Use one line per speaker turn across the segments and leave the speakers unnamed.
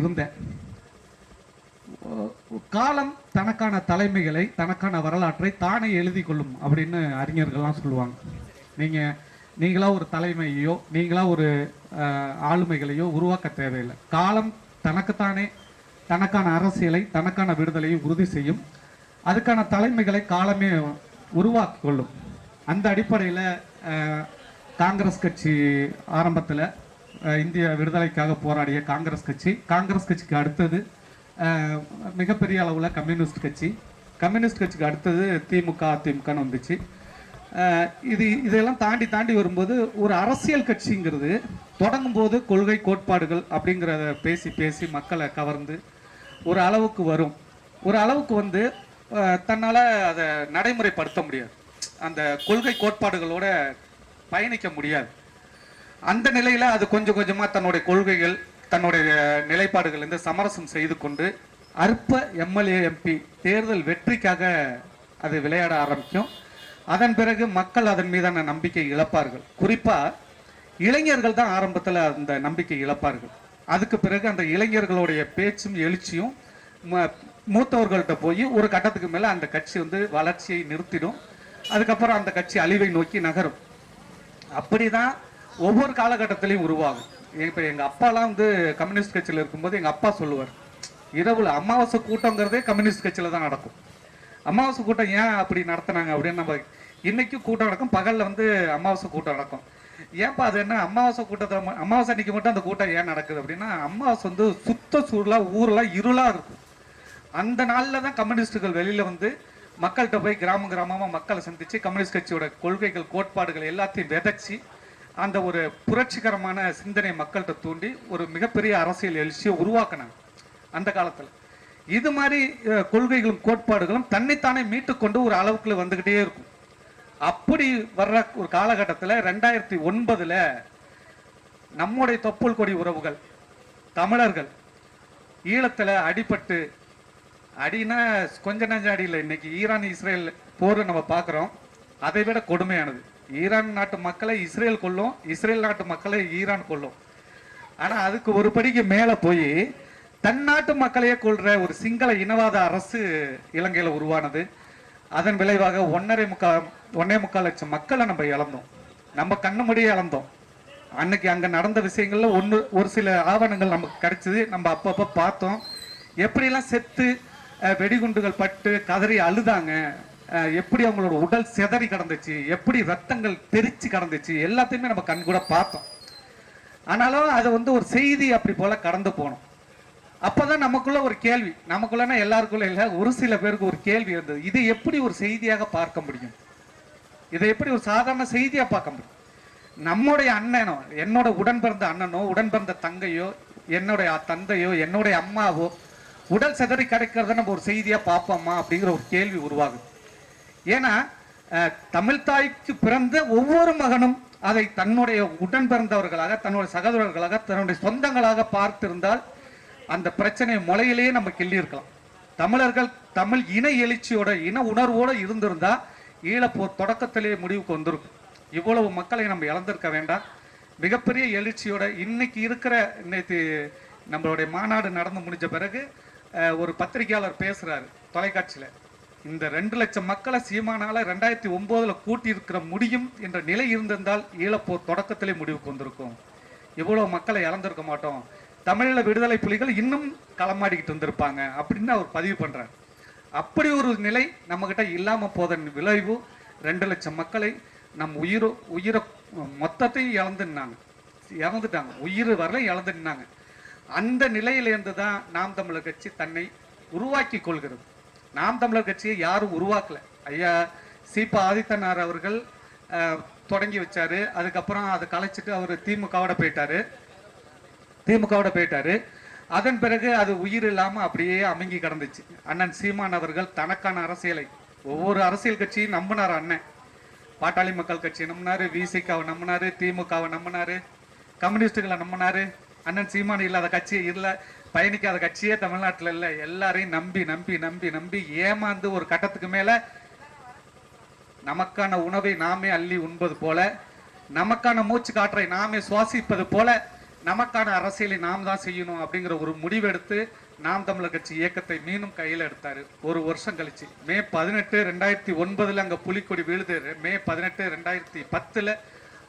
இருந்தேன். காலம் தனக்கான தலைமைகளை, தனக்கான வரலாற்றை தானே எழுதி கொள்ளும் அப்படின்னு அறிஞர்கள்லாம் சொல்லுவாங்க. நீங்களா ஒரு தலைமையோ நீங்களா ஒரு ஆளுமைகளையோ உருவாக்க தேவையில்லை. காலம் தனக்குத்தானே தனக்கான அரசியலை, தனக்கான விடுதலையை உறுதி செய்யும். அதுக்கான தலைமைகளை காலமே உருவாக்கி கொள்ளும். அந்த அடிப்படையில் காங்கிரஸ் கட்சி ஆரம்பத்தில் இந்திய விடுதலைக்காக போராடிய காங்கிரஸ் கட்சிக்கு அடுத்தது மிகப்பெரிய அளவில் கம்யூனிஸ்ட் கட்சிக்கு அடுத்தது அதிமுகன்னு வந்துச்சு. இதெல்லாம் தாண்டி வரும்போது ஒரு அரசியல் கட்சிங்கிறது தொடங்கும் போது கொள்கை கோட்பாடுகள் அப்படிங்கிறத பேசி மக்களை கவர்ந்து ஒரு அளவுக்கு வரும். ஒரு அளவுக்கு வந்து தன்னால் அதை நடைமுறைப்படுத்த முடியாது, அந்த கொள்கை கோட்பாடுகளோட பயணிக்க முடியாது. அந்த நிலையில் அது கொஞ்சமாக தன்னுடைய கொள்கைகள், தன்னுடைய நிலைப்பாடுகள் இருந்து சமரசம் செய்து கொண்டு அற்ப எம்எல்ஏ எம்பி தேர்தல் வெற்றிக்காக அது விளையாட ஆரம்பிக்கும். அதன் பிறகு மக்கள் அதன் மீதான நம்பிக்கை இழப்பார்கள். குறிப்பாக இளைஞர்கள் தான் ஆரம்பத்தில் அந்த நம்பிக்கை இழப்பார்கள். அதுக்கு பிறகு அந்த இளைஞர்களுடைய பேச்சும் எழுச்சியும் மூத்தவர்கள்ட்ட போய் ஒரு கட்டத்துக்கு மேலே அந்த கட்சி வந்து வளர்ச்சியை நிறுத்திடும். அதுக்கப்புறம் அந்த கட்சி அழிவை நோக்கி நகரும். அப்படிதான் ஒவ்வொரு காலகட்டத்திலையும் உருவாகும். இப்போ எங்கள் அப்பாலாம் வந்து கம்யூனிஸ்ட் கட்சியில் இருக்கும்போது எங்கள் அப்பா சொல்லுவார், இரவுல அமாவாசை கூட்டங்கிறதே கம்யூனிஸ்ட் கட்சியில் தான் நடக்கும். அமாவாசை கூட்டம் ஏன் அப்படி நடத்தினாங்க அப்படின்னு நம்ம இன்னைக்கும் கூட்டம் நடக்கும், பகலில் வந்து அமாவாசை கூட்டம் நடக்கும். ஏன்ப்பா அது என்ன அமாவாசை கூட்டத்தை அமாவாசை அன்னைக்கு மட்டும் அந்த கூட்டம் ஏன் நடக்குது அப்படின்னா, அமாவாசை வந்து சுத்த சூழலாக ஊரெலாம் இருளாக இருக்கும். அந்த நாளில் தான் கம்யூனிஸ்டுகள் வெளியில் வந்து மக்கள்கிட்ட போய் கிராமமாக மக்களை சந்தித்து கம்யூனிஸ்ட் கட்சியோட கொள்கைகள் கோட்பாடுகள் எல்லாத்தையும் விதைச்சி அந்த ஒரு புரட்சிகரமான சிந்தனை மக்கள்கிட்ட தூண்டி ஒரு மிகப்பெரிய அரசியல் எழுச்சியை உருவாக்கினாங்க அந்த காலத்தில். இது மாதிரி கொள்கைகளும் கோட்பாடுகளும் தன்னைத்தானே மீட்டுக்கொண்டு ஒரு அளவுக்குள்ள வந்துக்கிட்டே இருக்கும். அப்படி வர்ற ஒரு காலகட்டத்தில் 2009 நம்முடைய தொப்புள் கொடி உறவுகள் தமிழர்கள் ஈழத்தில் அடிபட்டு, அடினா கொஞ்ச நஞ்ச அடி இல்லை, இன்னைக்கு ஈரான் இஸ்ரேல் போர் நம்ம பார்க்குறோம். அதை விட கொடுமையானது, ஈரான் நாட்டு மக்களை இஸ்ரேல் கொல்லும், இஸ்ரேல் நாட்டு மக்களை ஈரான் கொல்லும். ஆனால் அதுக்கு ஒரு படிக்கு மேலே போய் தன் நாட்டு மக்களையே கொள்கிற ஒரு சிங்கள இனவாத அரசு இலங்கையில் உருவானது. அதன் விளைவாக 1.25 லட்சம் மக்களை நம்ம இழந்தோம், நம்ம கண்ணு முடியே இழந்தோம். அன்னைக்கு அங்கே நடந்த விஷயங்கள்ல ஒரு சில ஆவணங்கள் நமக்கு கிடைச்சது, நம்ம அப்பப்போ பார்த்தோம். எப்படிலாம் செத்து வெடிகுண்டுகள் பட்டு கதறி அழுதாங்க, எப்படி அவங்களோட உடல் செதறி கிடந்துச்சு, எப்படி ரத்தங்கள் தெரிச்சு கிடந்துச்சு, எல்லாத்தையுமே நம்ம கண் கூட பார்த்தோம். ஆனாலும் அதை வந்து ஒரு செய்தி அப்படி போல கடந்து போனோம். அப்பதான் நமக்குள்ள ஒரு கேள்வி, நமக்குள்ளனா எல்லாருக்குள்ள இல்லை, ஒரு சில பேருக்கு ஒரு கேள்வி இருந்தது, இதை எப்படி ஒரு செய்தியாக பார்க்க முடியும், இதை எப்படி ஒரு சாதாரண செய்தியா பார்க்க முடியும்? நம்முடைய அண்ணனோ, என்னோட உடன் பிறந்த அண்ணனோ, உடன் பிறந்த தங்கையோ, என்னுடைய தந்தையோ, என்னுடைய அம்மாவோ உடல் செதறி கிடைக்கிறத நம்ம ஒரு செய்தியா பார்ப்போமா அப்படிங்கிற ஒரு கேள்வி உருவாகுது. ஏன்னா தமிழ் தாய்க்கு பிறந்த ஒவ்வொரு மகனும் அதை தன்னுடைய உடன் பிறந்தவர்களாக, தன்னுடைய சகோதரர்களாக, தன்னுடைய சொந்தங்களாக பார்த்திருந்தால் அந்த பிரச்சனையை முளையிலேயே நம்ம கிள்ளி இருக்கலாம். தமிழர்கள் தமிழ் இன எழுச்சியோட, இன உணர்வோடு இருந்திருந்தா ஈழப்போர் தொடக்கத்திலேயே முடிவுக்கு வந்திருக்கும். இவ்வளவு மக்களை நம்ம இழந்திருக்க வேண்டாம். மிகப்பெரிய எழுச்சியோட இன்னைக்கு இருக்கிற, இன்னைக்கு நம்மளுடைய மாநாடு நடந்து முடிஞ்ச பிறகு ஒரு பத்திரிகையாளர் பேசுறாரு தொலைக்காட்சியில், இந்த 2 லட்சம் மக்களை சீமானால 2009 கூட்டி இருக்கிற முடியும் என்ற நிலை இருந்திருந்தால் ஈழப்போர் தொடக்கத்திலே முடிவுக்கு வந்திருக்கும், இவ்வளவு மக்களை இழந்திருக்க மாட்டோம், தமிழீழ விடுதலை புலிகள் இன்னும் களமாடிக்கிட்டு இருந்திருப்பாங்க அப்படின்னு அவர் பதிவு பண்றார். அப்படி ஒரு நிலை நம்ம கிட்ட இல்லாம போதன் விளைவு 2 லட்சம் மக்களை நம் உயிரை மொத்தத்தையும் இழந்துட்டாங்க, உயிர் வரல இழந்துட்டாங்க. அந்த நிலையிலிருந்து தான் நாம் தமிழர் கட்சி தன்னை உருவாக்கி கொள்கிறது. நாம் தமிழர் கட்சியை யாரும் உருவாக்கல. ஐயா சீபா ஆதித்தனார் அவர்கள் தொடங்கி வச்சாரு. அதுக்கப்புறம் அதை கலைச்சிட்டு அவர் திமுகவோட போயிட்டாரு. அதன் பிறகு அது உயிர் இல்லாமல் அப்படியே அமுங்கி கிடந்துச்சு. அண்ணன் சீமான் அவர்கள் தனக்கான அரசியலை, ஒவ்வொரு அரசியல் கட்சியும் நம்பினார். அண்ணன் பாட்டாளி மக்கள் கட்சியை நம்பினாரு, விசிகாவை நம்பினாரு, திமுகவை நம்பினாரு, கம்யூனிஸ்டுகளை நம்பினாரு. அண்ணன் சீமான் இல்லாத கட்சியே இல்லை, பயணிக்காத கட்சியே தமிழ்நாட்டில் இல்லை. எல்லாரையும் நம்பி நம்பி நம்பி நம்பி ஏமாந்து ஒரு கட்டத்துக்கு மேல நமக்கான உணவை நாமே அள்ளி உண்பது போல, நமக்கான மூச்சு காற்றை நாமே சுவாசிப்பது போல நமக்கான அரசியலை நாம் தான் செய்யணும் அப்படிங்கிற ஒரு முடிவெடுத்து நாம் தமிழர் கட்சி இயக்கத்தை மீண்டும் கையில் எடுத்தாரு. ஒரு வருஷம் கழிச்சு மே 18, 2009 அங்க புலிக்கொடி விழுது. மே 18, 2010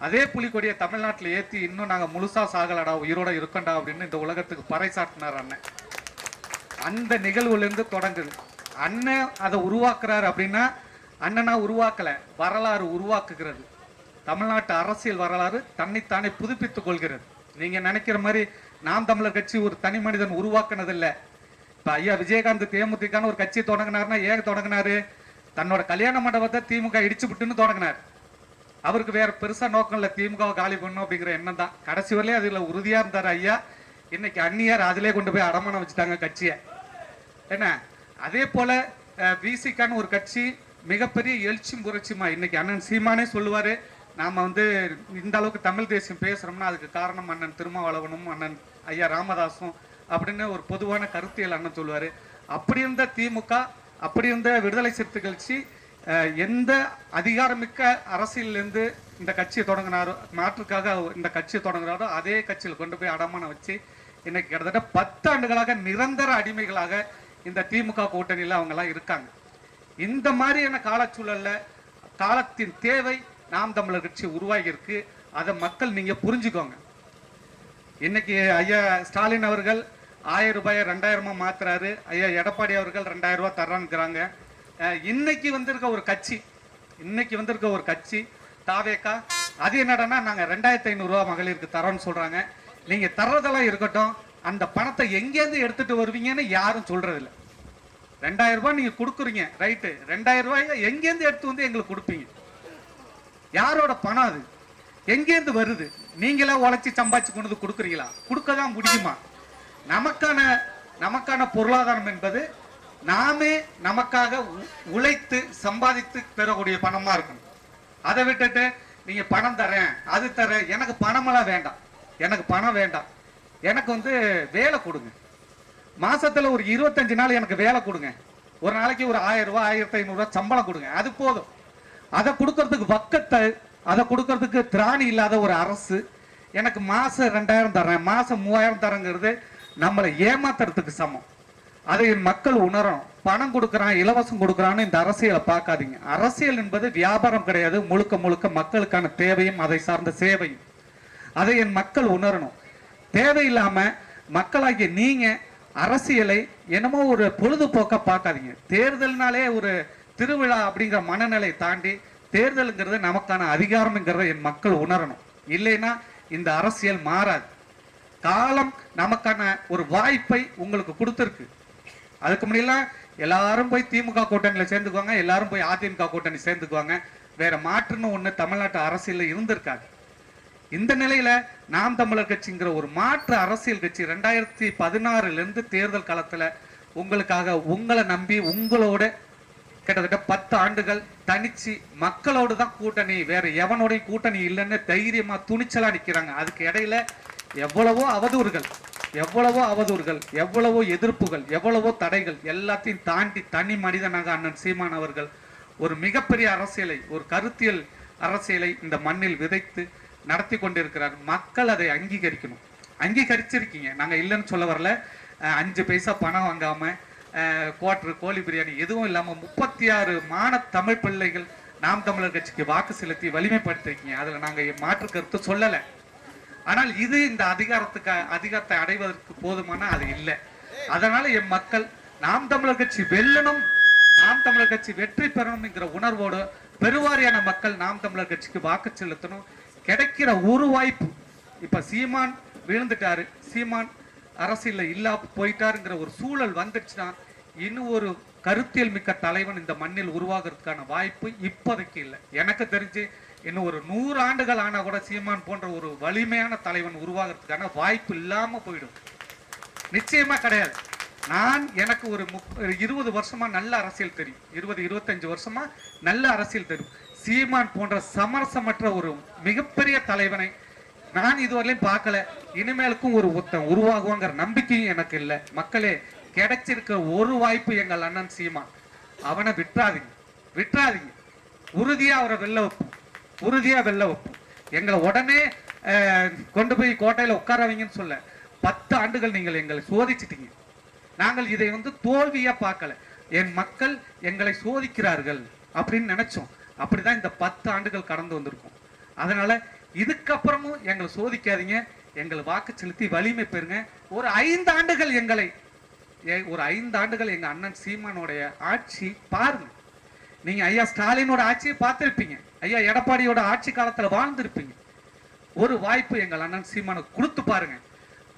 அதே புலிக்கொடியை தமிழ்நாட்டில் ஏற்றி இன்னும் நாங்கள் முழுசா சாகலடா, உயிரோட இருக்கண்டா அப்படின்னு இந்த உலகத்துக்கு பறைசாட்டினார் அண்ணன். அந்த நிகழ்வுலேருந்து தொடங்குது. அண்ணன் அதை உருவாக்குறாரு அப்படின்னா அண்ணனா உருவாக்கல, வரலாறு உருவாக்குகிறது. தமிழ்நாட்டு அரசியல் வரலாறு தன்னைத்தானே புதுப்பித்துக் கொள்கிறது. நீங்க நினைக்கிற மாதிரி நாம் தமிழர் கட்சி ஒரு தனி மனிதன் உருவாக்குனது இல்லை. இப்ப ஐயா விஜயகாந்த் தேமுதிகன்னு ஒரு கட்சி தொடங்கினார்னா ஏன் தொடங்கினாரு? தன்னோட கல்யாண மண்டபத்தை திமுக இடிச்சு விட்டுன்னு தொடங்கினார். அவருக்கு வேற பெருசா நோக்கம் இல்லை, திமுக காலி பண்ணும் அப்படிங்கிற எண்ணம் தான். கடைசி வரலையும் அதுல உறுதியா இருந்தார் ஐயா. இன்னைக்கு அந்நியார் அதிலே கொண்டு போய் அடமானம் வச்சுட்டாங்க கட்சியை. என்ன அதே போல விசிகான்னு ஒரு கட்சி மிகப்பெரிய எழுச்சியும் புரட்சியுமா இன்னைக்கு அண்ணன் சீமானே சொல்லுவாரு, நாம இந்த அளவுக்கு தமிழ் தேசியம் பேசுறோம்னா அதுக்கு காரணம் அண்ணன் திருமாவளவனும் அண்ணன் ஐயா ராமதாசும் அப்படின்னு ஒரு பொதுவான கருத்தியல் அண்ணன் சொல்லுவாரு. அப்படி இருந்த திமுக, அப்படி இருந்த விடுதலை சிறுத்தை கட்சி எந்த அதிகாரமிக்க அரசியலிருந்து இந்த கட்சியை தொடங்கினாரோ, நாட்டுக்காக இந்த கட்சியை தொடங்குறாரோ அதே கட்சியில் கொண்டு போய் அடமானம் வச்சு இன்னைக்கு கிட்டத்தட்ட 10 ஆண்டுகளாக நிரந்தர அடிமைகளாக இந்த திமுக கூட்டணியில் அவங்க எல்லாம் இருக்காங்க. இந்த மாதிரியான காலச்சூழல்ல காலத்தின் தேவை நாம் தமிழர் கட்சி உருவாகி இருக்கு. அதை மக்கள் நீங்க புரிஞ்சுக்கோங்க. இன்னைக்கு ஐயா ஸ்டாலின் அவர்கள் 1000 ரூபாயை 2000 மாத்துறாரு. ஐயா எடப்பாடி அவர்கள் 2000 ரூபாய் தர்றாங்கிறாங்க. இன்னைக்கு வந்திருக்க ஒரு கட்சி தாவேக்கா, அது என்னடனா நாங்க 2500 ரூபாய் மகளிருக்கு தரோம்னு சொல்றாங்க. நீங்க தர்றதெல்லாம் இருக்கட்டும், அந்த பணத்தை எங்கேருந்து எடுத்துட்டு வருவீங்கன்னு யாரும் சொல்றது இல்லை. 2000 ரூபாய் நீங்க கொடுக்குறீங்க, ரைட்டு. 2000 ரூபாய் எங்கேருந்து எடுத்து வந்து எங்களுக்கு கொடுப்பீங்க? யாரோட பணம் அது? எங்கேருந்து வருது? நீங்களா உழைச்சி சம்பாதிச்சு கொண்டு வந்து கொடுக்குறீங்களா? கொடுக்கதான் முடியுமா? நமக்கான பொருளாதாரம் என்பது நாமே நமக்காக உழைத்து சம்பாதித்து பெறக்கூடிய பணமா இருக்கணும். அதை விட்டுட்டு நீங்க பணம் தரேன், அது தரேன், எனக்கு பணமெல்லாம் வேண்டாம், எனக்கு பணம் வேண்டாம், எனக்கு வேலை கொடுங்க. மாசத்துல ஒரு 25 நாள் எனக்கு வேலை கொடுங்க. ஒரு நாளைக்கு ஒரு 1000 ரூபாய் 1500 ரூபாய் சம்பளம் கொடுங்க, அது போதும். அதை கொடுக்கறதுக்கு வக்கத்தை, அதை கொடுக்கறதுக்கு திராணி இல்லாத ஒரு அரசு எனக்கு மாசம் 2000 தரேன், மாசம் 3000 தரங்கிறது நம்மளை ஏமாத்துறதுக்கு சமம். அதை மக்கள் உணரணும். பணம் கொடுக்கறான், இலவசம் கொடுக்கறான்னு இந்த அரசியலை பார்க்காதீங்க. அரசியல் என்பது வியாபாரம் கிடையாது, முழுக்க முழுக்க மக்களுக்கான தேவையும் அதை சார்ந்த சேவையும். அதை என் மக்கள் உணரணும். தேவையில்லாம மக்களாகிய நீங்க அரசியலை என்னமோ ஒரு பொழுதுபோக்க பார்க்காதீங்க. தேர்தல்னாலே ஒரு திருவிழா அப்படிங்கிற மனநிலை தாண்டி தேர்தலுங்கிறது நமக்கான அதிகாரம்ங்கிறத என் மக்கள் உணரணும். இல்லைன்னா இந்த அரசியல் மாறாது. காலம் நமக்கான ஒரு வாய்ப்பை உங்களுக்கு கொடுத்துருக்கு. அதுக்கு முன்னெல்லாம் எல்லாரும் போய் திமுக கூட்டணியில சேர்ந்துக்குவாங்க, எல்லாரும் போய் அதிமுக கூட்டணி சேர்ந்துக்குவாங்க. வேற மாற்றுன்னு ஒண்ணு தமிழ்நாட்டு அரசியல் இருந்திருக்காது. இந்த நிலையில நாம் தமிழர் கட்சிங்கிற ஒரு மாற்று அரசியல் கட்சி 2016 தேர்தல் காலத்துல உங்களுக்காக, உங்களை நம்பி, உங்களோட கிட்டத்தட்ட 10 ஆண்டுகள் தனிச்சு மக்களோடு தான் கூட்டணி, வேற எவனோடைய கூட்டணி இல்லைன்னு தைரியமா துணிச்சலா நிக்கிறாங்க. அதுக்கு இடையில எவ்வளவோ அவதூறுகள், எவ்வளவோ எதிர்ப்புகள், எவ்வளவோ தடைகள் எல்லாத்தையும் தாண்டி தனி மனிதனாக அண்ணன் சீமான் அவர்கள் ஒரு மிகப்பெரிய அரசியலை, ஒரு கருத்தியல் அரசியலை இந்த மண்ணில் விதைத்து நடத்தி கொண்டிருக்கிறார். மக்கள் அதை அங்கீகரிக்கணும். அங்கீகரிச்சிருக்கீங்க, நாங்க இல்லைன்னு சொல்ல வரல. 5 பைசா பணம் வாங்காம, குவார்டர், கோழி பிரியாணி எதுவும் இல்லாம 36 மான தமிழ் பிள்ளைகள் நாம் தமிழர் கட்சிக்கு வாக்கு செலுத்தி வலிமைப்படுத்திருக்கீங்க. அதுல நாங்க மாற்று கருத்து சொல்லல. ஆனால் இது இந்த அதிகாரத்தை அடைவதற்கு போதுமான அது இல்லை. அதனால என் மக்கள் நாம் தமிழர் கட்சி வெல்லணும், நாம் தமிழர் கட்சி வெற்றி பெறணும் என்கிற உணர்வோடு பெருவாரியான மக்கள் நாம் தமிழர் கட்சிக்கு வாக்கு செலுத்தணும். கிடைக்கிற ஒரு வாய்ப்பு, இப்ப சீமான் விழுந்துட்டாரு, சீமான் அரசியல்ல இல்லா போயிட்டாருங்கிற ஒரு சூழல் வந்துச்சுன்னா இன்னும் ஒரு கருத்தியல் மிக்க தலைவன் இந்த மண்ணில் உருவாகிறதுக்கான வாய்ப்பு இப்போதைக்கு இல்லை. எனக்கு தெரிஞ்சு இன்னும் ஒரு 100 ஆண்டுகள் ஆனா கூட சீமான் போன்ற ஒரு வலிமையான தலைவன் உருவாகிறதுக்கான வாய்ப்பு இல்லாம போயிடும். நிச்சயமா கிடையாது. எனக்கு ஒரு 20 வருஷமா நல்ல அரசியல் தெரியும், 20-25 வருஷமா நல்ல அரசியல் தெரியும். சீமான் போன்ற சமரசமற்ற ஒரு மிகப்பெரிய தலைவனை நான் இதுவரையிலும் பார்க்கல. இனிமேலுக்கும் ஒரு ஒருத்தன் உருவாகுவாங்கிற நம்பிக்கையும் எனக்கு இல்லை. மக்களே, கிடைச்சிருக்க ஒரு வாய்ப்பு எங்கள் அண்ணன் சீமான், அவனை விட்டுறாதீங்க. உறுதியா அவரை வெல்ல வைப்போம். எங்களை உடனே கொண்டு போய் கோட்டையில உட்கார வைங்கன்னு சொல்ல. 10 ஆண்டுகள் நீங்கள் எங்களை சோதிச்சிட்டீங்க. நாங்கள் இதை வந்து தோல்வியா பார்க்கல. என் மக்கள் எங்களை சோதிக்கிறார்கள் அப்படின்னு நினைச்சோம். அப்படிதான் இந்த 10 ஆண்டுகள் கடந்து வந்திருக்கும். அதனால இதுக்கப்புறமும் எங்களை சோதிக்காதீங்க, எங்களை வாக்கு செலுத்தி வலிமை பெறுங்க. ஒரு 5 ஆண்டுகள் எங்க அண்ணன் சீமானோடைய ஆட்சி பாருங்க. நீங்க ஐயா ஸ்டாலினோட ஆட்சியை பார்த்திருப்பீங்க, ஐயா எடப்பாடியோட ஆட்சி காலத்துல வாழ்ந்திருப்பீங்க. ஒரு வாய்ப்பு எங்கள் அண்ணன் சீமானுக்கு கொடுத்து பாருங்க.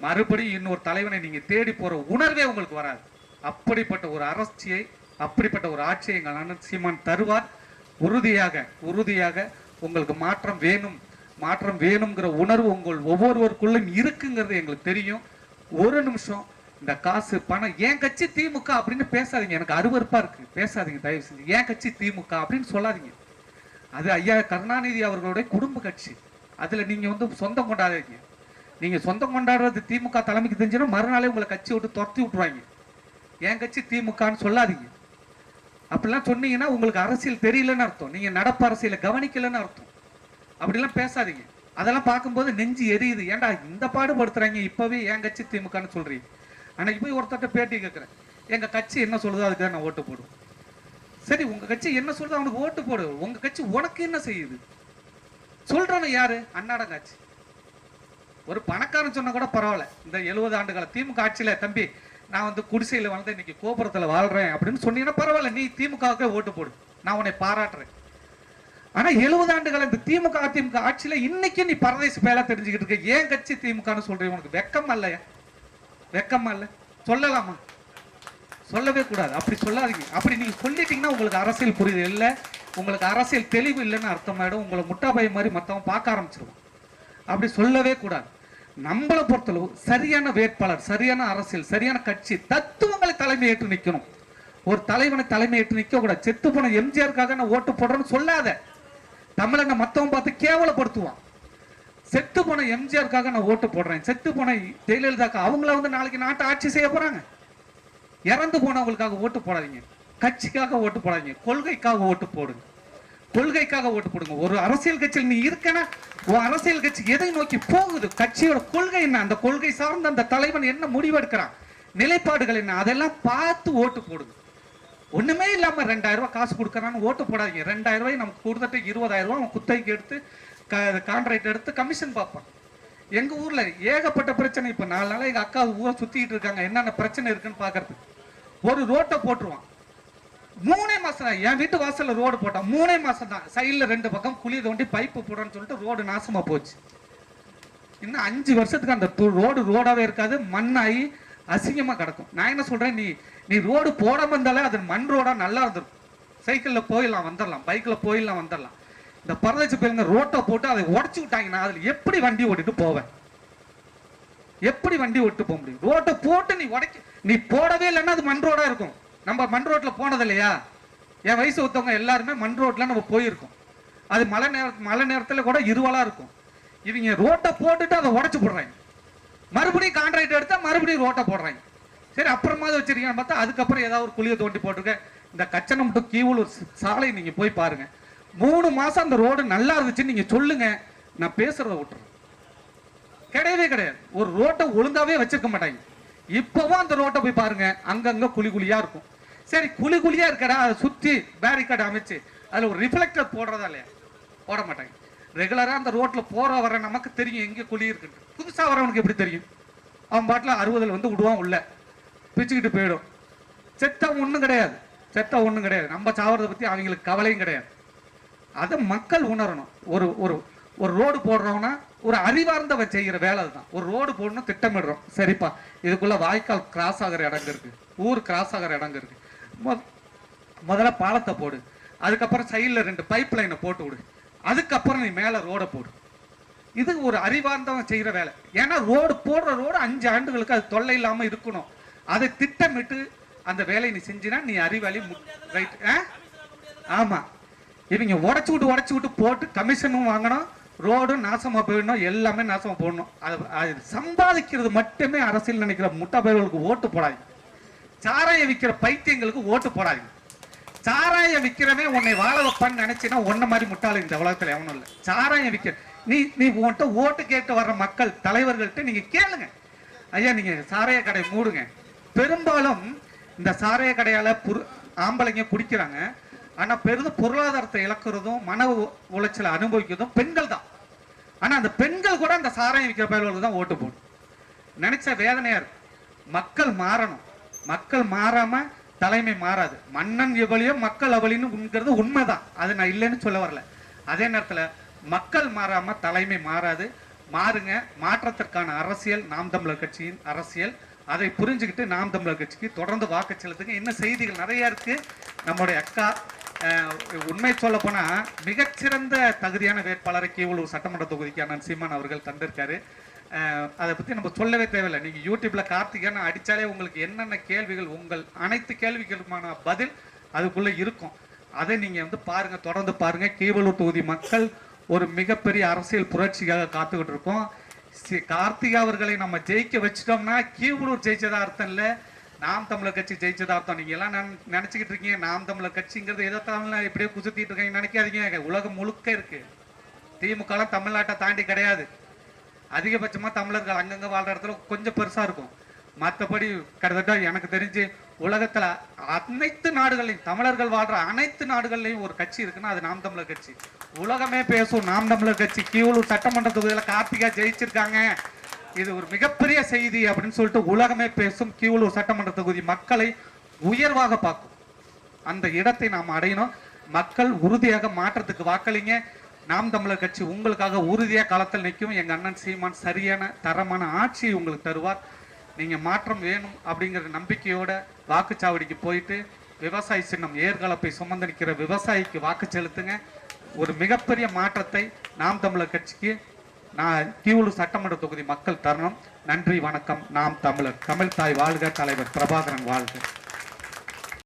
மறுபடியும் இன்னொரு தலைவனை நீங்க தேடி போற உணர்வே உங்களுக்கு வராது. அப்படிப்பட்ட ஒரு அரசியை, அப்படிப்பட்ட ஒரு ஆட்சியை எங்கள் அண்ணன் சீமான் தருவார். உறுதியாக உங்களுக்கு மாற்றம் வேணுங்கிற உணர்வு உங்கள் ஒவ்வொருவருக்குள்ளும் இருக்குங்கிறது எங்களுக்கு தெரியும். ஒரு நிமிஷம் இந்த காசு பணம் என் கட்சி திமுக அப்படின்னு பேசாதீங்க. எனக்கு அருவருப்பா இருக்கு. பேசாதீங்க தயவு செஞ்சு. என் கட்சி திமுக அப்படின்னு சொல்லாதீங்க. அது ஐயா கருணாநிதி அவர்களுடைய குடும்ப கட்சி. அதுல நீங்க வந்து சொந்தம் கொண்டாடுறீங்க. நீங்க சொந்தம் கொண்டாடுறது திமுக தலைமைக்கு தெரிஞ்சுன்னா மறுநாளே உங்களை கட்சி விட்டு துரத்தி விட்டுருவாங்க. என் கட்சி திமுகன்னு சொல்லாதீங்க. அப்படிலாம் சொன்னீங்கன்னா உங்களுக்கு அரசியல் தெரியலன்னு அர்த்தம். நீங்க நடப்பு அரசியலை கவனிக்கலன்னு அர்த்தம். அப்படிலாம் பேசாதீங்க. அதெல்லாம் பார்க்கும்போது நெஞ்சு எரியுது. ஏன்டா இந்த பாடுபடுத்துறாங்க, இப்பவே என் கட்சி திமுகன்னு சொல்றீங்க. அன்னைக்கு போய் ஒருத்தட்ட பேட்டி கேட்கிறேன், எங்க கட்சி என்ன சொல்லுதோ அதுக்கு நான் ஓட்டு போடுவேன். சரி, உங்க கட்சி என்ன சொல்லுதோ அவனுக்கு ஓட்டு போடு. உங்க கட்சி உனக்கு என்ன செய்யுது சொல்றவன் யாரு? அன்னாடங்காட்சி. ஒரு பணக்காரன் சொன்னா கூட பரவாயில்ல. இந்த 70 ஆண்டுகால திமுக ஆட்சியில தம்பி நான் வந்து குடிசையில வாழ்ந்து இன்னைக்கு கோபுரத்துல வாழ்றேன் அப்படின்னு சொன்னீங்கன்னா பரவாயில்ல, நீ திமுகவுக்கே ஓட்டு போடு, நான் உன்னை பாராட்டுறேன். ஆனா 70 ஆண்டுகால இந்த திமுக அதிமுக ஆட்சியில இன்னைக்கு நீ பரதேச பேலா தெரிஞ்சுக்கிட்டு இருக்க. ஏன் கட்சி திமுகன்னு சொல்றேன், உனக்கு வெக்கமா இல்லையா? வெக்கமா இல்ல? சொல்லலாமா? சொல்லவே கூடாது. அப்படி சொல்லாதீங்க. அப்படி நீங்க சொல்லிட்டீங்கன்னா உங்களுக்கு அரசியல் புரியுது இல்ல, உங்களுக்கு அரசியல் தெளிவு இல்லைன்னு அர்த்தமாயிடும். உங்களை முட்டாபாய் மாதிரி மற்றவன் பார்க்க ஆரம்பிச்சிருவான். அப்படி சொல்லவே கூடாது. நம்மளை பொறுத்தளவு சரியான வேட்பாளர், சரியான அரசியல், சரியான கட்சி, தத்துவங்களை தலைமை ஏற்று நிற்கணும். ஒரு தலைவனை தலைமை ஏற்று நிற்க கூடாது. செத்து போன எம்ஜிஆருக்காக நான் ஓட்டு போடுறேன்னு சொல்லாத. தமிழனை மத்தவன் பார்த்து கேவலப்படுத்துவான். செத்து போன எம்ஜிஆருக்காக நான் ஓட்டு போடுறேன், செத்து போன ஜெயலலிதாக்கு, அவங்கள வந்து நாளைக்கு நாட்டை ஆட்சி செய்ய போறாங்க. இறந்து போனவங்களுக்காக ஓட்டு போடாதீங்க, கட்சிக்காக ஓட்டு போடாதீங்க, கொள்கைக்காக ஓட்டு போடுங்க. கொள்கைக்காக ஓட்டு போடுங்க. ஒரு அரசியல் கட்சியில் நீ இருக்கனா, அரசியல் கட்சி எதை நோக்கி போகுது, கட்சியோட கொள்கை என்ன, அந்த கொள்கை சார்ந்த அந்த தலைவன் என்ன முடிவெடுக்கிறான், நிலைப்பாடுகள் என்ன, அதெல்லாம் பார்த்து ஓட்டு போடுங்க. ஒண்ணுமே இல்லாம 2000 ரூபாய் காசு கொடுக்கறான்னு ஓட்டு போடாதீங்க. 2000 ரூபாய் நமக்கு கொடுத்துட்டு 20000 ரூபாய் அவன் குத்தகைக்கு எடுத்து கான்ட்ராக்ட் எடுத்து கமிஷன் பார்ப்பான். எங்க ஊர்ல ஏகப்பட்ட பிரச்சனை. இப்ப 4 நாளா எங்க அக்கா ஊரை சுத்திட்டு இருக்காங்க, என்னென்ன பிரச்சனை இருக்குன்னு பாக்குறது. ஒரு ரோட்டை போட்டுருவான், 3 மாசம் தான். என் வீட்டு வாசல்ல ரோடு போட்டான், 3 மாசம் தான். சைட்ல 2 பக்கம் குழி தோண்டி பைப்பு போடணும்னு சொல்லிட்டு ரோடு நாசமா போச்சு. இன்னும் 5 வருஷத்துக்கு அந்த ரோடாவே இருக்காது, மண்ணாகி அசிங்கமா கிடக்கும். நான் என்ன சொல்றேன், நீ ரோடு போடாம இருந்தாலே அது மண் ரோடா நல்லா இருந்திருக்கும். சைக்கிள்ல போயிடலாம் வந்துடலாம், பைக்ல போயிடலாம் வந்துடலாம். இந்த பரதேசி பேருங்க ரோட்டை போட்டு அதை உடச்சு விட்டாங்கன்னா அதுல எப்படி வண்டி ஓட்டிட்டு போவேன்? எப்படி வண்டி ஓட்டு போக முடியும்? ரோட்டை போட்டு நீ போடவே இல்லைன்னா அது மண் ரோடா இருக்கும். நம்ம மண் ரோட்ல போனது இல்லையா? என் வயசு ஒருத்தவங்க எல்லாருமே மண் ரோட்ல நம்ம போயிருக்கோம். அது மழை நேரத்துல கூட இருவலா இருக்கும். இவங்க ரோட்டை போட்டுட்டு அதை உடச்சு போடுறாங்க, மறுபடியும் கான்ட்ராக்ட் எடுத்தா மறுபடியும் ரோட்டை போடுறாங்க. சரி, அப்புறமா வச்சிருக்கீங்கன்னு பார்த்தா அதுக்கப்புறம் ஏதாவது ஒரு குழியை தோண்டி போட்டுருக்க. இந்த கச்சனம் டு கீவளூர் சாலை நீங்க போய் பாருங்க. 3 மாசம் அந்த ரோடு நல்லா இருந்துச்சுன்னு நீங்க சொல்லுங்க, நான் பேசுறத விட்டுறேன். கிடையவே கிடையாது. ஒரு ரோட்டை ஒழுங்காவே வச்சிருக்க மாட்டாங்க. இப்பவும் அந்த ரோட்டை போய் பாருங்க, அங்கங்க குழியா இருக்கும். சரி, குழியா இருக்கடா, அதை சுத்தி பேரிகார்டு அமைச்சு அதுல ஒரு ரிஃப்ளெக்டர் போடுறதா இல்லையா? போட மாட்டாங்க. ரெகுலரா அந்த ரோட்ல போற வர நமக்கு தெரியும் எங்க குழி இருக்குன்னு. புதுசா வரவனுக்கு எப்படி தெரியும்? அவன் பாட்டில் 60 வந்து விடுவான், உள்ள பிச்சுக்கிட்டு போயிடும். செத்தா ஒண்ணும் கிடையாது. நம்ம சாவறதை பத்தி அவங்களுக்கு கவலையும் கிடையாது. அதை மக்கள் உணரணும். ஒரு ரோடு போடுறோம்னா ஒரு அறிவார்ந்தவன் செய்கிற வேலை அதுதான். ஒரு ரோடு போடணும், திட்டமிடுறோம். சரிப்பா, இதுக்குள்ள வாய்க்கால் கிராஸ் ஆகிற இடங்க இருக்கு, ஊர் கிராஸ் ஆகிற இடங்க இருக்கு, முதல்ல பாலத்தை போடு, அதுக்கப்புறம் சைடில் 2 பைப் லைனை போட்டு விடு, அதுக்கப்புறம் நீ மேல ரோட போடு. இது ஒரு அறிவார்ந்தவன் செய்கிற வேலை. ஏன்னா போடுற ரோடு 5 ஆண்டுகளுக்கு அது தொல்லை இல்லாம இருக்கணும். அதை திட்டமிட்டு அந்த வேலையை நீ செஞ்சினா நீ அறிவாளி. ரைட்? ஆமா. இவங்க உடச்சு விட்டு போட்டு கமிஷனும் வாங்கணும், ரோடும் நாசமா போயிடணும், எல்லாமே நாசமா போடணும். அது சம்பாதிக்கிறது மட்டுமே அரசியல் நினைக்கிற முட்டா பயிர்களுக்கு ஓட்டு போடாதீங்க. சாராயம் விற்கிற பைத்தியங்களுக்கு ஓட்டு போடாதீங்க. சாராயம் விற்கிறவே உன்னை வாழ வைப்பான்னு நினைச்சுன்னா ஒன்ன மாதிரி முட்டாள இந்த உலகத்துல எவனும் இல்லை. சாராயம் விற்கிற நீ நீ உன்கிட்ட ஓட்டு கேட்டு வர்ற மக்கள் தலைவர்கள்ட்ட நீங்க கேளுங்க, ஐயா நீங்க சாராய கடை மூடுங்க. பெரும்பாலும் இந்த சாராய கடையால ஆம்பளைங்க குடிக்கிறாங்க, ஆனா பெரிதும் பொருளாதாரத்தை இழக்கிறதும் மன உளைச்சலை அனுபவிக்கிறதும் பெண்கள் தான். ஆனா அந்த பெண்கள் கூட அந்த சாராயம் விற்கிற பயல்களுக்கு தான் ஓட்டு போடும். நினைச்ச வேதனையா இருக்கு. மக்கள் மாறணும். மக்கள் மாறாம தலைமை மாறாது. மன்னன் எவளியோ மக்கள் அவளின்னு உண்மைதான், அது நான் இல்லைன்னு சொல்ல வரல. அதே நேரத்துல மக்கள் மாறாம தலைமை மாறாது. மாறுங்க. மாற்றத்திற்கான அரசியல் நாம் தமிழர் கட்சியின் அரசியல். அதை புரிஞ்சுக்கிட்டு நாம் தமிழர் கட்சிக்கு தொடர்ந்து வாக்கு செலுத்துங்க. இன்னும் செய்திகள் நிறைய இருக்கு. நம்முடைய அக்கா உண்மை சொல்ல போனா மிகச்சிறந்த தகுதியான வேட்பாளரை கீவளூர் சட்டமன்ற தொகுதிக்கு அண்ணன் சீமான் அவர்கள் தந்திருக்காரு. அதை பத்தி நம்ம சொல்லவே தேவையில்லை. நீங்க யூடியூப்ல கார்த்திகேயன் அடிச்சாலே உங்களுக்கு என்னென்ன கேள்விகள், உங்கள் அனைத்து கேள்விகளுமான பதில் அதுக்குள்ள இருக்கும். அதை நீங்க பாருங்க, தொடர்ந்து பாருங்க. கீவளூர் தொகுதி மக்கள் ஒரு மிகப்பெரிய அரசியல் புரட்சிக்காக காத்துக்கிட்டு இருக்கோம். கார்த்திகா அவர்களை நம்ம ஜெயிக்க வச்சிட்டோம்னா கீவளூர் ஜெயிச்சதா அர்த்தம் இல்லை, நாம் தமிழர் கட்சி ஜெயிச்சதா அர்த்தம். நீங்க எல்லாம் நினைச்சுக்கிட்டு இருக்கீங்க நாம் தமிழர் கட்சிங்கிறது ஏதோ தமிழ்ல இப்படியே குசுத்திட்டு இருக்கீங்க நினைக்காதீங்க. உலகம் முழுக்க இருக்கு. திமுக தமிழ்நாட்டை தாண்டி கிடையாது. அதிகபட்சமா தமிழர்கள் அங்கங்க வாழ்ற இடத்துல கொஞ்சம் பெருசா இருக்கும். மற்றபடி கிட்டத்தட்ட எனக்கு தெரிஞ்சு உலகத்துல அனைத்து நாடுகளையும், தமிழர்கள் வாழ்ற அனைத்து நாடுகள்லையும் ஒரு கட்சி இருக்குன்னா அது நாம் தமிழர் கட்சி. உலகமே பேசும் நாம் தமிழர் கட்சி. கீவளூர் சட்டமன்ற தொகுதியில கார்த்திகா ஜெயிச்சிருக்காங்க, இது ஒரு மிகப்பெரிய செய்தி அப்படின்னு சொல்லிட்டு உலகமே பேசும். கீவளூர் சட்டமன்ற தொகுதி மக்களை உயர்வாக பார்க்கும். அந்த இடத்தை நாம் அடையணும். மக்கள் உறுதியாக மாற்றத்துக்கு வாக்களிங்க. நாம் தமிழர் கட்சி உங்களுக்காக உறுதியாக களத்தில் நிற்கும். எங்க அண்ணன் சீமான் சரியான தரமான ஆட்சியை உங்களுக்கு தருவார். நீங்க மாற்றம் வேணும் அப்படிங்கிற நம்பிக்கையோட வாக்குச்சாவடிக்கு போயிட்டு விவசாய சின்னம் ஏர்கலப்பை சுமந்து நிற்கிற விவசாயிக்கு வாக்கு செலுத்துங்க. ஒரு மிகப்பெரிய மாற்றத்தை நாம் தமிழர் கட்சிக்கு கீவளூர் சட்டமன்ற தொகுதி மக்கள் தரணும். நன்றி, வணக்கம். நாம் தமிழர். தமிழ் தாய் வாழ்க, தலைவர் பிரபாகரன் வாழ்க.